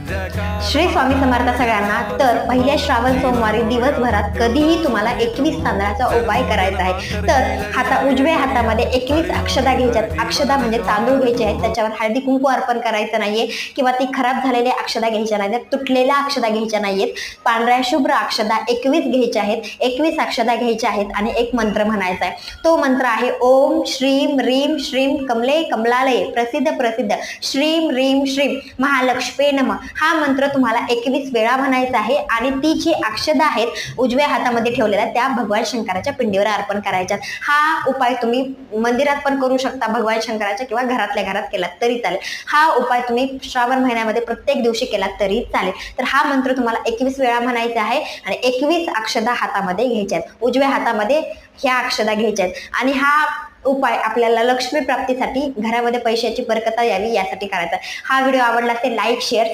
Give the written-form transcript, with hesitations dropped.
श्री स्वामी समर्थ सगळ्यांना। तर पहिल्या श्रावण सोमवारी दिवसभरात कधीही तुम्हाला 21 तांदळाचा उपाय करायचा आहे। तर उजव्या हातामध्ये 21 अक्षदा घ्यायच्यात। अक्षदा म्हणजे तांदूळ घ्यायचे आहेत, त्याच्यावर हळदी कुंकू अर्पण करायचं नाहीये किंवा ती खराब झालेल्या अक्षदा घ्यायच्या नाहीत, तुटलेल्या अक्षदा घ्यायच्या नाहीयेत। पांढऱ्या शुभ्र अक्षदा 21 घ्यायच्या आहेत। 21 अक्षदा घ्यायच्या आहेत आणि एक मंत्र म्हणायचा आहे। तो मंत्र आहे ओम श्रीम रीम श्रीम कमले कमलालये प्रसिद्ध प्रसिद्ध श्रीम रीम श्रीम महालक्ष्मी नमः। हा मंत्र तुम्हाला 21 वेळा म्हणायचा आहे आणि ती जी अक्षदा आहेत उजव्या हातामध्ये ठेवलेल्या त्या भगवान शंकराच्या पिंडीवर अर्पण करायच्या। हा उपाय तुम्ही मंदिरात पण करू शकता भगवान शंकराच्या, किंवा घरातल्या घरात केलात तरी चालेल। हा उपाय तुम्ही श्रावण महिन्यामध्ये प्रत्येक दिवशी केलात तरी चालेल। तर हा मंत्र तुम्हाला 21 वेळा म्हणायचा आहे आणि 21 अक्षदा हातामध्ये घ्यायच्या आहेत। उजव्या हातामध्ये ह्या अक्षदा घ्यायच्या आहेत आणि हा उपाय आपल्याला लक्ष्मी प्राप्तीसाठी, घरामध्ये पैशाची बरकता यावी यासाठी करायचा। हा व्हिडिओ आवडला असेल लाईक शेअर